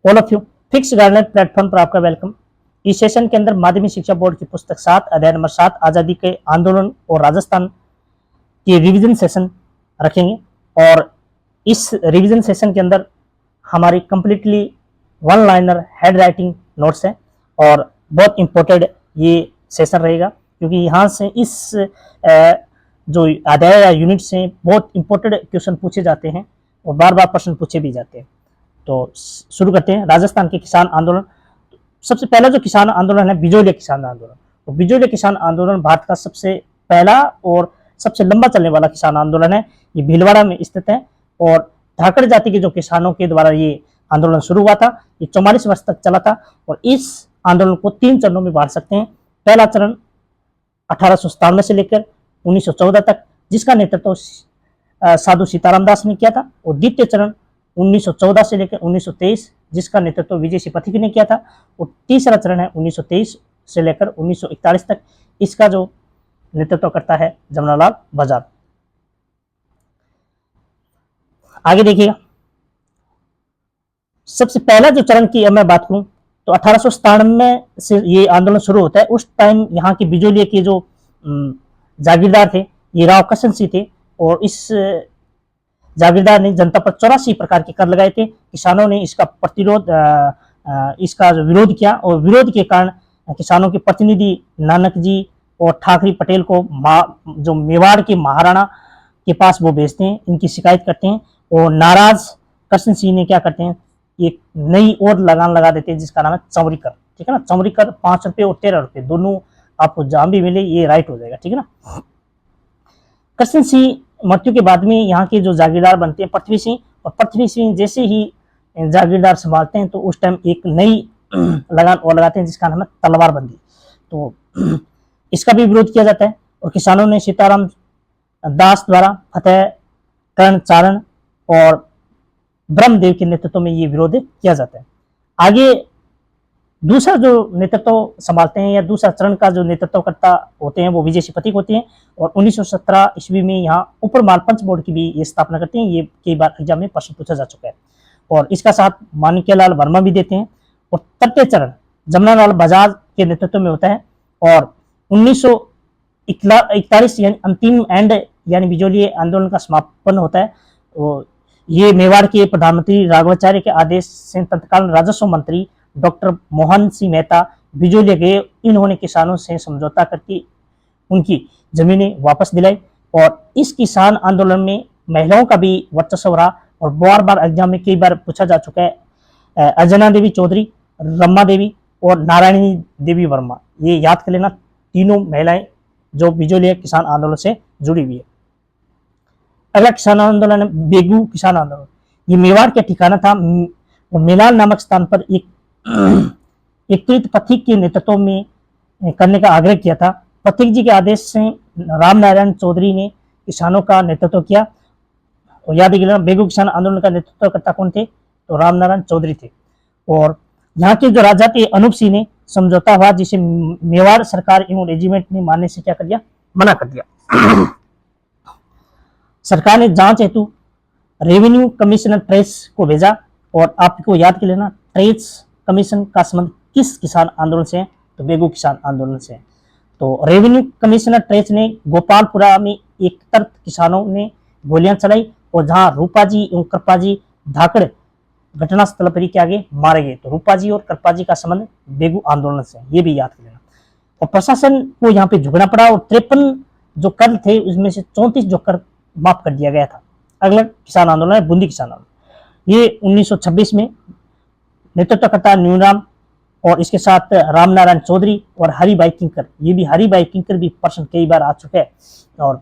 All of you. Fix guideline platform पर आपका welcome. इस सेशन के अंदर माध्यमिक शिक्षा बोर्ड की पुस्तक 7 अध्याय नंबर 7 आजादी के आंदोलन और राजस्थान के रिवीजन सेशन रखेंगे। और इस रिवीजन सेशन के अंदर हमारी completely one liner hand writing notes हैं और बहुत इंपॉर्टेंट ये सेशन रहेगा, क्योंकि यहाँ से इस जो अध्याय या यूनिट से बहुत इंपॉर्टेंट क्वेश्चन पूछे जाते हैं और बार बार प्रश्न पूछे भी जाते हैं। तो शुरू करते हैं। राजस्थान के किसान आंदोलन। सबसे पहला जो किसान आंदोलन है बिजोलिया किसान आंदोलन। तो बिजोलिया किसान आंदोलन भारत का सबसे पहला और सबसे लंबा चलने वाला किसान आंदोलन है। ये भीलवाड़ा में स्थित है और धाकड़ जाति के जो किसानों के द्वारा ये आंदोलन शुरू हुआ था। ये 44 वर्ष तक चला था और इस आंदोलन को 3 चरणों में बांट सकते हैं। पहला चरण 1897 से लेकर 1914 तक, जिसका नेतृत्व साधु सीताराम दास ने किया था, और द्वितीय चरण 1914 से लेकर 1923, जिसका नेतृत्व विजय सिंह पथिक ने किया था, और तीसरा चरण है 1923 से लेकर 1941 तक, इसका जो नेतृत्व करता है जमनालाल बजाज। आगे देखिएगा, सबसे पहला जो चरण की मैं बात करूं तो 1897 से ये आंदोलन शुरू होता है। उस टाइम यहाँ के बिजोलिया के जो जागीरदार थे ये राव कृष्ण सिंह थे और इस जागीरदार ने जनता पर 84 प्रकार के कर लगाए थे। किसानों ने इसका प्रतिरोध इसका विरोध किया और विरोध के कारण किसानों के प्रतिनिधि नानक जी और ठाकरे पटेल को जो मेवाड़ के महाराणा के पास वो भेजते हैं, इनकी शिकायत करते हैं और नाराज कृष्ण सिंह ने क्या करते हैं, एक नई और लगान लगा देते हैं जिसका नाम है चौरी कर। ठीक है ना, चौरी कर 5 रुपये और 13 रुपये दोनों आपको जहां भी मिले ये राइट हो जाएगा। ठीक है ना। कृष्ण सिंह मृत्यु के बाद में यहाँ के जो जागीरदार बनते हैं पृथ्वी सिंह, और पृथ्वी सिंह जैसे ही जागीरदार संभालते हैं तो उस टाइम एक नई लगान और लगाते हैं जिसका नाम है तलवारबंदी। तो इसका भी विरोध किया जाता है और किसानों ने सीताराम दास द्वारा फतेह कर्ण चारण और ब्रह्मदेव के नेतृत्व में ये विरोध किया जाता है। आगे दूसरा जो नेतृत्व संभालते हैं या दूसरा चरण का जो नेतृत्व करता होते हैं वो विजय सिंह पथिक होते हैं और 1917 ईस्वी में यहाँ ऊपर माल पंच बोर्ड की भी ये स्थापना करते हैं। ये कई बार एग्जाम में प्रश्न पूछा जा चुका है और इसका साथ माणिक्यलाल वर्मा भी देते हैं। और तृतीय चरण जमनालाल बजाज के नेतृत्व में होता है और 1941 यानी अंतिम एंड यानी बिजोलिया आंदोलन का समापन होता है। और ये मेवाड़ के प्रधानमंत्री राघवाचार्य के आदेश से तत्कालीन राजस्व मंत्री डॉक्टर मोहन सिंह मेहता बिजोलिया गए। इन्होंने किसानों से समझौता करके उनकी जमीनें वापस दिलाई और इस किसान आंदोलन में महिलाओं का भी वर्चस्व रहा और बार बार एग्जाम में कई बार पूछा जा चुका है। अंजना देवी चौधरी, रमा देवी और नारायणी देवी वर्मा, ये याद कर लेना, तीनों महिलाएं जो बिजोलिया किसान आंदोलन से जुड़ी हुई है। अगला किसान आंदोलन है बेगू किसान आंदोलन। ये मेवाड़ का ठिकाना था और मेलाल नामक स्थान पर एक त्रित पथिक के नेतृत्व में करने का आग्रह किया था। पथिक जी के आदेश से राम नारायण चौधरी ने किसानों का नेतृत्व किया और याद रखिएगा बेगू किसान आंदोलन का नेतृत्व करता कौन थे, तो राम नारायण चौधरी थे। और यहाँ के जो राजा थे अनूप सिंह ने समझौता हुआ जिसे मेवाड़ सरकार एवं रेजिमेंट ने मानने से क्या कर दिया, मना कर दिया। सरकार ने जांच हेतु रेवेन्यू कमिश्नर ट्रेस को भेजा और आपको याद कर लेना ट्रेस कमीशन का संबंध किस किसान आंदोलन से है, तो बेगू किसान आंदोलन से है। तो रेवेन्यू कमिश्नर ट्रेस ने गोपालपुरा में एक तरफ किसानों ने गोलियां चलाई और जहां रूपाजी एवं कृपाजी धाकड़ घटनास्थल पर के आगे मारे गए। तो रूपाजी और कृपाजी का संबंध बेगू आंदोलन से है, ये भी याद कर लेना। और प्रशासन को यहाँ पे झुकना पड़ा और 53 जो कर थे उसमें से 34 जो कर माफ कर दिया गया था। अगला किसान आंदोलन है बूंदी किसान आंदोलन। ये 1926 में नेतृत्व करता न्यूराम और इसके साथ रामनारायण चौधरी और हरिभाई किंकर। ये भी हरिभाई किंकर भी प्रश्न कई बार आ चुके हैं। और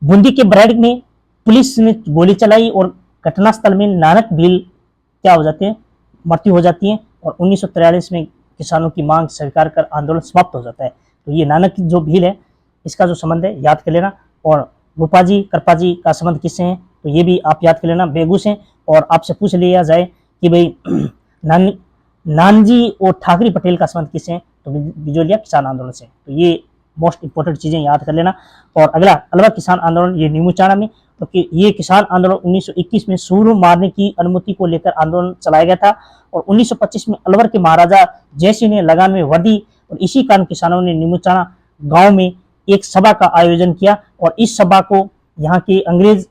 बूंदी के बरैड में पुलिस ने गोली चलाई और घटनास्थल में नानक भील क्या हो जाते हैं, मृत्यु हो जाती है और 1943 में किसानों की मांग स्वीकार कर आंदोलन समाप्त हो जाता है। तो ये नानक जो भील है इसका जो संबंध है याद कर लेना। और रूपाजी कृपाजी का संबंध किससे है, तो ये भी आप याद कर लेना बेगू से। और आपसे पूछ लिया जाए कि भाई नानजी और ठाकरे पटेल का संबंध किससे है, तो बिजोलिया किसान आंदोलन से। तो ये मोस्ट इंपोर्टेंट चीजें याद कर लेना। और अगला अलवर किसान आंदोलन, ये नीमूचाणा में तो कि ये किसान आंदोलन 1921 में सूर मारने की अनुमति को लेकर आंदोलन चलाया गया था और 1925 में अलवर के महाराजा जयसिंह ने लगान में वर्दी और इसी कारण किसानों ने निमुचाना गांव में एक सभा का आयोजन किया और इस सभा को यहाँ के अंग्रेज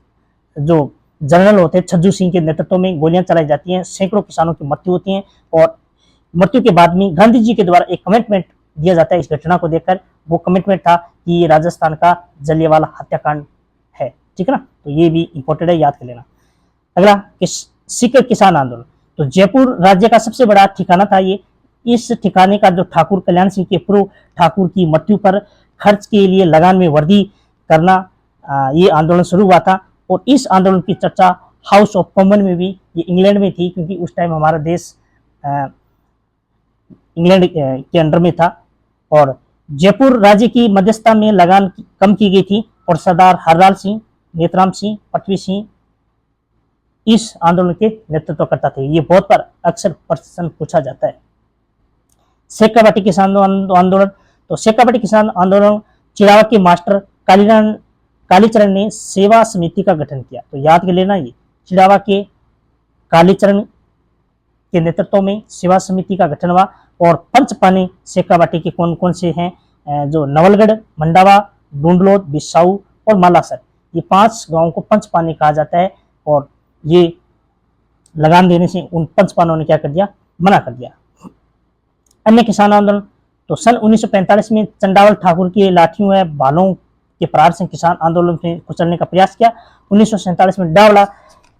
जो जनरल होते हैं छज्जू सिंह के नेतृत्व में गोलियां चलाई जाती हैं, सैकड़ों किसानों की मृत्यु होती है और मृत्यु के बाद में गांधी जी के द्वारा एक कमिटमेंट दिया जाता है इस घटना को देखकर। वो कमिटमेंट था कि ये राजस्थान का जलियांवाला हत्याकांड है, ठीक है ना। तो ये भी इंपॉर्टेंट है, याद कर लेना। अगला सीकर किसान आंदोलन, तो जयपुर राज्य का सबसे बड़ा ठिकाना था ये। इस ठिकाने का जो ठाकुर कल्याण सिंह के पूर्व ठाकुर की मृत्यु पर खर्च के लिए लगान में वर्दी करना ये आंदोलन शुरू हुआ था और इस आंदोलन की चर्चा हाउस ऑफ कॉमन में भी, ये इंग्लैंड में थी क्योंकि उस टाइम हमारा देश इंग्लैंड के अंडर में था और जयपुर राज्य की मध्यस्थता में लगान कम की गई थी और सरदार हरलाल सिंह, नेतराम सिंह, पटवी सिंह इस आंदोलन के नेतृत्व करता थे। ये बहुत बार अक्सर प्रश्न पूछा जाता है। शेखावाटी किसान आंदोलन, तो शेखावाटी किसान आंदोलन चिरावा के मास्टर कालीचरण ने सेवा समिति का गठन किया। तो याद कर लेना, ये चिरावा के कालीचरण के नेतृत्व में सेवा समिति का गठन हुआ और पंच पाने शेखावाटी के कौन कौन से हैं, जो नवलगढ़, मंडावा, डूंडलोद, बिसाऊ और मालासर, ये 5 गांवों को पंच पाने कहा जाता है और ये लगान देने से उन पंच पानों ने क्या कर दिया, मना कर दिया। अन्य किसान आंदोलन, तो सन 1945 में चंडावल ठाकुर के लाठियों व भालों के प्रहार से किसान आंदोलन में कुचलने का प्रयास किया। 1947 में डावला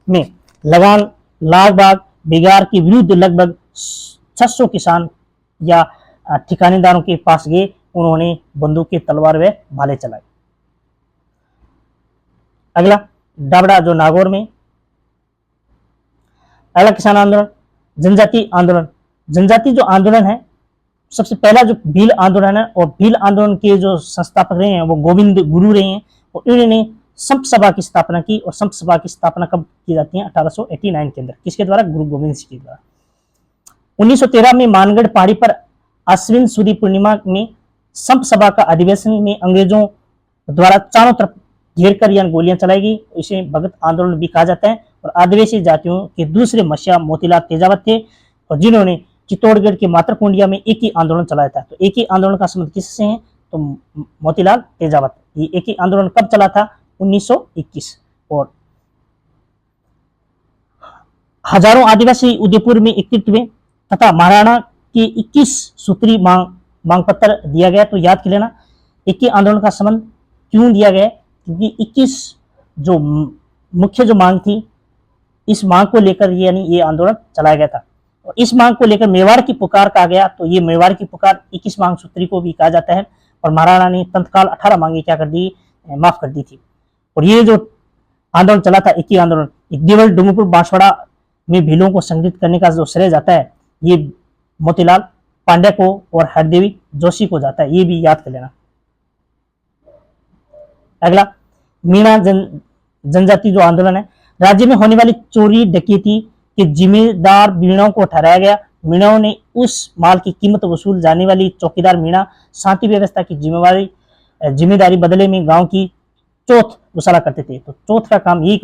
में लगान लागबाग बिगार के विरुद्ध लगभग 600 किसान या ठिकानेदारों के पास गए, उन्होंने बंदूकें, तलवार व भाले चलाए। अगला डाबड़ा जो नागौर में। अगला किसान आंदोलन जनजाति आंदोलन। जनजाति जो आंदोलन है, सबसे पहला जो भील आंदोलन है और भील आंदोलन के जो संस्थापक रहे हैं वो गोविंद गुरु रहे हैं और इन्होंने संत सभा की स्थापना की और संत सभा की स्थापना कब की जाती है, 1889 के अंदर। किसके द्वारा, गुरु गोविंद सिंह के द्वारा। 1913 में मानगढ़ पहाड़ी पर आश्विन सूर्य पूर्णिमा में संत सभा का अधिवेशन में अंग्रेजों द्वारा चारों तरफ घेर कर यानी गोलियां चलाई गई। इसे भगत आंदोलन भी कहा जाता है और आदिवासी जातियों के दूसरे मसीहा मोतीलाल तेजावत थे और जिन्होंने चित्तौड़गढ़ के मातरकुंडिया में एक ही आंदोलन चलाया था। तो एक ही आंदोलन का संबंध किससे है, तो मोतीलाल तेजावत। ये एक ही आंदोलन कब चला था, 1921। और हजारों आदिवासी उदयपुर में एकत्रित हुए तथा महाराणा के 21 सूत्री मांग पत्र दिया गया। तो याद कर लेना, एक ही आंदोलन का संबंध क्यों दिया गया, क्योंकि 21 जो मुख्य जो मांग थी, इस मांग को लेकर यानी ये आंदोलन चलाया गया था और इस मांग को लेकर मेवाड़ की पुकार कहा गया। तो ये मेवाड़ की पुकार 21 मांग सूत्री को भी कहा जाता है और महाराणा ने तत्काल 18 मांगे क्या कर दी, माफ कर दी थी। और ये जो आंदोलन चला था, एक ही आंदोलन, देवल डूंगरपुर बांसवाड़ा में भीलों को संगठित करने का जो श्रेय जाता है ये मोतीलाल पांडे को और हरदेवी जोशी को जाता है, ये भी याद कर लेना। अगला मीणा जनजाति जो आंदोलन है, राज्य में होने वाली चोरी डकैती के जिम्मेदार मीणाओं को ठहराया गया। मीणाओं ने उस माल की कीमत वसूल जाने वाली चौकीदार मीणा शांति व्यवस्था की जिम्मेदारी बदले में गांव की चौथ वसूला करते थे। तो चौथ का काम यही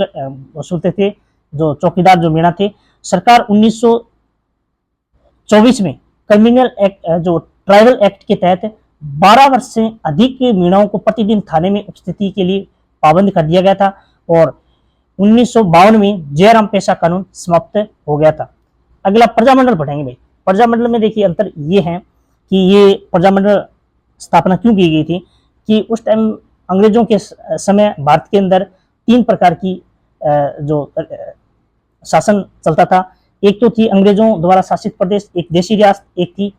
वसूलते थे जो चौकीदार जो मीणा थे। सरकार 1924 में क्रिमिनल एक्ट जो ट्राइबल एक्ट के तहत 12 वर्ष से अधिक मीणाओं को प्रतिदिन थाने में उपस्थिति के लिए पाबंद कर दिया गया था और 1952 में जयराम पेशा कानून समाप्त हो गया था। अगला प्रजामंडल पढ़ेंगे भाई। प्रजामंडल में देखिए अंतर ये है कि ये प्रजामंडल स्थापना क्यों की गई थी कि उस टाइम अंग्रेजों के समय भारत के अंदर 3 प्रकार की जो शासन चलता था। एक तो थी अंग्रेजों द्वारा शासित प्रदेश, एक देशी रियासत, एक थी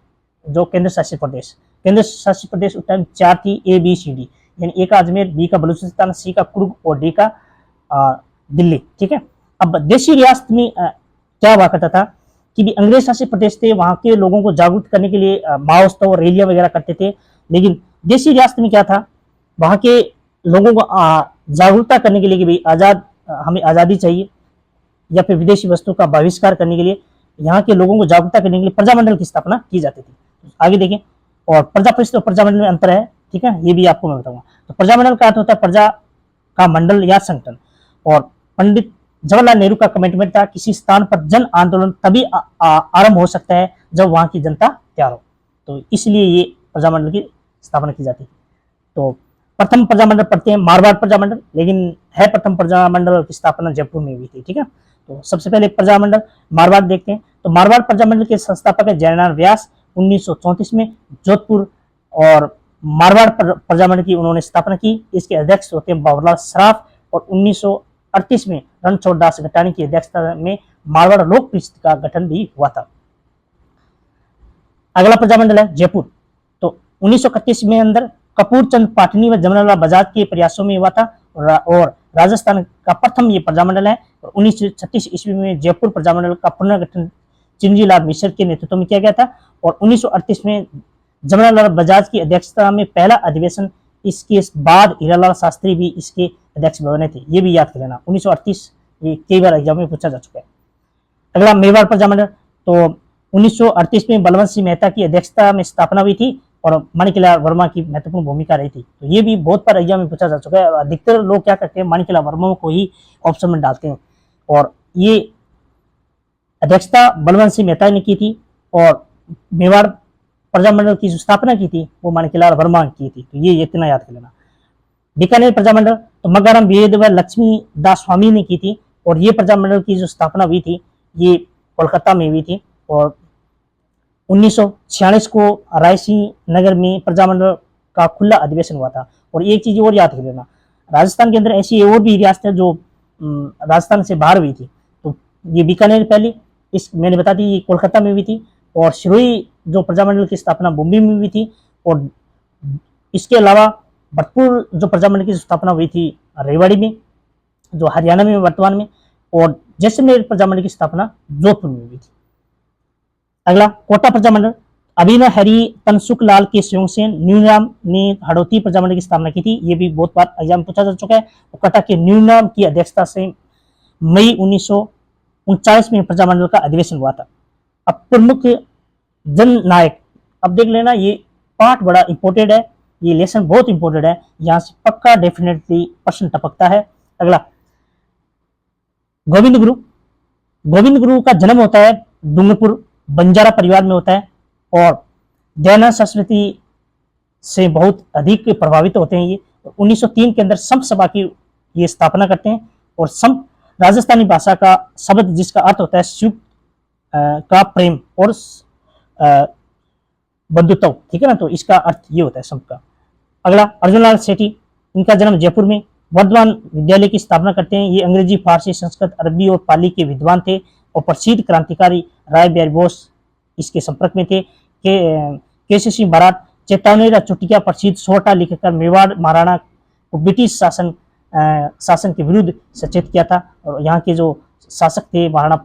जो केंद्र शासित प्रदेश। केंद्र शासित प्रदेश उस टाइम 4 थी, ABCD, यानी ए का अजमेर, बी का बलूचिस्तान, सी का कुर्ग और डी का दिल्ली, ठीक है। अब देशी रियासत में क्या हुआ करता था कि भी अंग्रेज शासित प्रदेश थे, वहां के लोगों को जागरूक करने के लिए महोत्सव और रैलियां वगैरह करते थे। लेकिन देशी रियासत में क्या था, वहां के लोगों को जागरूकता करने के लिए कि भाई हमें आज़ादी चाहिए या फिर विदेशी वस्तु का बहिष्कार करने के लिए यहाँ के लोगों को जागरूकता करने के लिए प्रजामंडल की स्थापना की जाती थी। आगे देखें, और प्रजा परिषद और प्रजामंडल में अंतर है, ठीक है, ये भी आपको मैं बताऊंगा। तो प्रजामंडल का अर्थ होता है प्रजा का मंडल या संगठन और पंडित जवाहरलाल नेहरू का कमिटमेंट था किसी स्थान पर जन आंदोलन तभी आरंभ हो सकता है जब वहां की जनता तैयार हो। तो इसलिए ये प्रजामंडल की स्थापना की जाती है। तो प्रथम प्रजामंडल पढ़ते हैं मारवाड़ प्रजामंडल, लेकिन है प्रथम प्रजामंडल की स्थापना जयपुर में हुई थी। ठीक है, तो सबसे पहले प्रजामंडल मारवाड़ देखते हैं। तो मारवाड़ प्रजामंडल के संस्थापक है जयनारायण व्यास। 1934 में जोधपुर और मारवाड़ प्रजामंडल की उन्होंने स्थापना की। इसके अध्यक्ष होते हैं बाबूलाल सराफ। और 1938 में रणछोड़ दास गटानी की अध्यक्षता में मारवाड़ लोक परिषद का गठन भी हुआ था। अगला प्रजामंडल है जयपुर। तो 1931 में अंदर कपूर चंद पाटनी व जमनालाल बजाज के प्रयासों में हुआ था और राजस्थान का प्रथम ये प्रजामंडल है। और 1936 ईस्वी में जयपुर प्रजामंडल का पुनर्गठन चिंजीलाल मिश्र के नेतृत्व में किया गया था। और 1938 में जमनालाल बजाज की अध्यक्षता में पहला अधिवेशन, इसके बाद हीरालाल शास्त्री भी इसके अध्यक्ष बने थे। ये भी याद कर लेना, 1938 ये कई बार एग्जाम में पूछा जा चुका है। अगला मेवाड़ प्रजामंडल। तो 1938 में बलवंत सिंह मेहता की अध्यक्षता में स्थापना हुई थी और माणिकलाल वर्मा की महत्वपूर्ण भूमिका रही थी। तो ये भी बहुत बार एग्जाम में पूछा जा चुका है। अधिकतर लोग क्या करते हैं, माणिकलाल वर्मा को ही ऑप्शन में डालते हैं। और ये अध्यक्षता बलवंत सिंह मेहता ने की थी और मेवाड़ प्रजामंडल की जो स्थापना की थी वो माणिकलाल वर्मा की थी। तो ये इतना याद कर लेना। बीकानेर प्रजामंडल तो मगाराम वेद व लक्ष्मी दास स्वामी ने की थी और ये प्रजामंडल की जो स्थापना हुई थी ये कोलकाता में हुई थी। और 1946 को रायसिंह नगर में प्रजामंडल का खुला अधिवेशन हुआ था। और एक चीज और याद कर लेना, राजस्थान के अंदर ऐसी और भी रियासतें जो राजस्थान से बाहर हुई थी। तो ये बीकानेर पहली, इस मैंने बता दी, ये कोलकाता में हुई थी। और सिरोही जो प्रजामंडल की स्थापना मुंबई में हुई थी। और इसके अलावा भरतपुर जो प्रजामंडल की स्थापना हुई थी रेवाड़ी में, जो हरियाणा में वर्तमान में। और जैसलमेर प्रजामंडल की स्थापना जोधपुर में हुई थी। अगला कोटा प्रजामंडल, अभिनव हरि तनसुख लाल के संयोग से न्यूनाम ने हड़ौती प्रजामंडल की स्थापना की थी। ये भी बहुत बार एग्जाम पूछा जा चुका है। कोटा के न्यूनाम की अध्यक्षता से मई 1939 में प्रजामंडल का अधिवेशन हुआ था। अब प्रमुख जन नायक, अब देख लेना, ये पार्ट बड़ा इंपॉर्टेंट है, ये लेसन बहुत इंपॉर्टेंट है, यहां से पक्का डेफिनेटली प्रश्न टपकता है। अगला गोविंद गुरु। गोविंद गुरु का जन्म होता है डूंगरपुर बंजारा परिवार में होता है और दयानंद सरस्वती से बहुत अधिक प्रभावित होते हैं ये। 1903 के अंदर संत सभा की ये स्थापना करते हैं। और संत राजस्थानी भाषा का शब्द जिसका अर्थ होता है शिव का प्रेम और बंधुत्व, ठीक है ना, तो इसका अर्थ ये होता है संत का। अगला अर्जुनलाल सेठी, इनका जन्म जयपुर में, वर्धमान विद्यालय की स्थापना करते हैं। ये अंग्रेजी, फारसी, संस्कृत, अरबी और पाली के विद्वान थे और प्रसिद्ध क्रांतिकारी राय बिहारी बोस इसके संपर्क में थे। केसी सिंह बराट, चेतावनी चुटिया प्रसिद्ध सोटा लिखकर मेवाड़ महाराणा को ब्रिटिश शासन के विरुद्ध सचेत किया था। और यहाँ के जो शासक थे महाराणा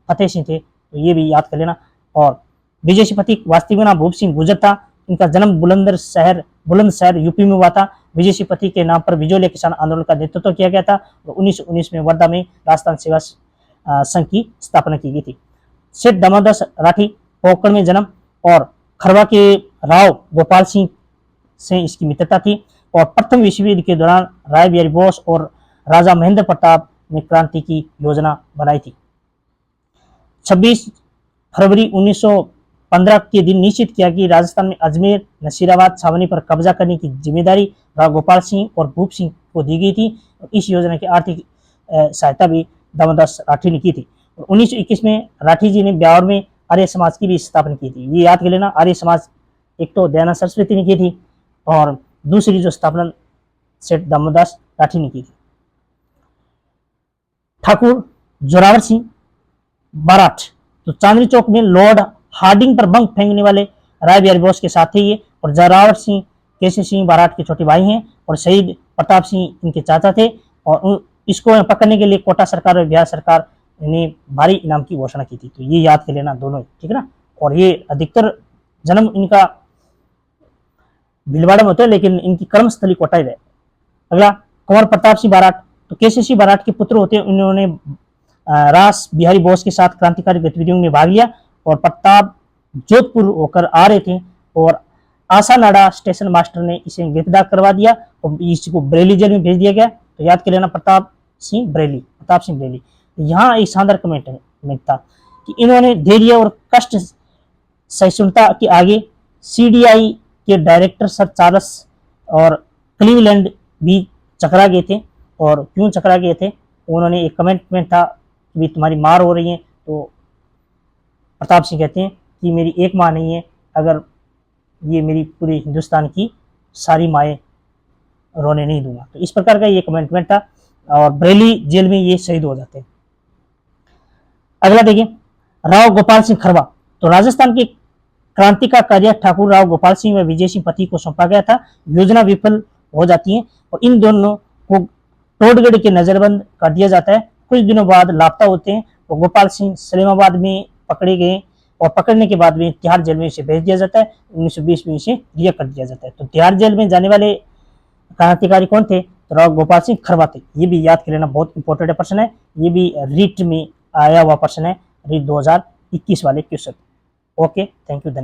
फतेह सिंह थे, तो ये भी याद कर लेना। और विजय सिंह वास्तविक नाम भूप सिंह गुर्जर था। इनका जन्म बुलंदशहर यूपी में हुआ था। विजय सिंह के नाम पर विजोलिया किसान आंदोलन का नेतृत्व किया गया था और 1919 में वर्धा में राजस्थान सेवा संघ की स्थापना की गई थी। सेठ दामोदर राठी, पोकरण में जन्म और खरवा के राव गोपाल सिंह से इसकी मित्रता थी। और प्रथम विश्व युद्ध के दौरान राय बिहारी बोस और राजा महेंद्र प्रताप ने क्रांति की योजना बनाई थी। 26 फरवरी 1915 के दिन निश्चित किया कि राजस्थान में अजमेर नसीराबाद छावनी पर कब्जा करने की जिम्मेदारी राव गोपाल सिंह और भूप सिंह को दी गई थी। और इस योजना की आर्थिक सहायता भी दामोदर राठी ने की थी। 1921 में राठी जी ने ब्यावर में आर्य समाज की भी स्थापना की थी। ये याद कर लेना, आर्य समाज एक तो दयानंद सरस्वती ने की थी और दूसरी जो स्थापना सेठ दामोदर राठी ने की थी। ठाकुर जोरावर सिंह बाराट, तो चांदनी चौक में लॉर्ड हार्डिंग पर बम फेंकने वाले राय बिहारी बोस के साथ थे ये। और जोरावर सिंह केसी सिंह बाराट के छोटे भाई हैं और शहीद प्रताप सिंह इनके चाचा थे। और इसको पकड़ने के लिए कोटा सरकार और बिहार सरकार ने भारी इनाम की घोषणा की थी। तो ये याद कर लेना दोनों, ठीक है ना। और ये अधिकतर जन्म इनका भीलवाड़ा में होता है लेकिन इनकी कर्मस्थली कोटा ही है। अगला कुंवर प्रताप सिंह बाराट, तो केसी सिंह बाराट के पुत्र होते हैं। उन्होंने रास बिहारी बोस के साथ क्रांतिकारी गतिविधियों में भाग लिया और प्रताप जोधपुर होकर आ रहे थे और आसानाडा स्टेशन मास्टर ने इसे गिरफ्तार करवा दिया और इसको बरेली जेल में भेज दिया गया। तो याद कर लेना, प्रताप सिंह बरेली, प्रताप सिंह बरेली। यहाँ एक शानदार कमेंट था कि इन्होंने धैर्य और कष्ट सहिष्णुता के आगे सीडीआई के डायरेक्टर सर चार्ल्स और क्लीवलैंड भी चकरा गए थे। और क्यों चकरा गए थे, उन्होंने एक कमेंट था कि तुम्हारी मार हो रही है, तो प्रताप सिंह कहते हैं कि मेरी एक माँ नहीं है, अगर ये मेरी पूरे हिंदुस्तान की सारी माएँ रोने नहीं दूंगा। तो इस प्रकार का ये कमेंटमेंट था और बरेली जेल में ये शहीद हो जाते हैं। अगला देखिए, राव गोपाल सिंह खरवा। तो राजस्थान के क्रांति का कार्य ठाकुर राव गोपाल सिंह व विजय सिंह पति को सौंपा गया था। योजना विफल हो जाती है और इन दोनों को टोडगढ़ के नजरबंद कर दिया जाता है। कुछ दिनों बाद लापता होते हैं और गोपाल सिंह सलीमाबाद में पकड़े गए और पकड़ने के बाद में तिहाड़ जेल में इसे भेज दिया जाता है। 1920 में इसे रिहा कर दिया जाता है। तो तिहाड़ जेल में जाने वाले क्रांतिकारी कौन थे, तो राव गोपाल सिंह खरवा थे। ये भी याद कर लेना, बहुत इंपॉर्टेंट प्रश्न है। ये भी रीट में आया हुआ प्रश्न है, रीट 2021 वाले क्वेश्चन। ओके, थैंक यू, धन्यवाद।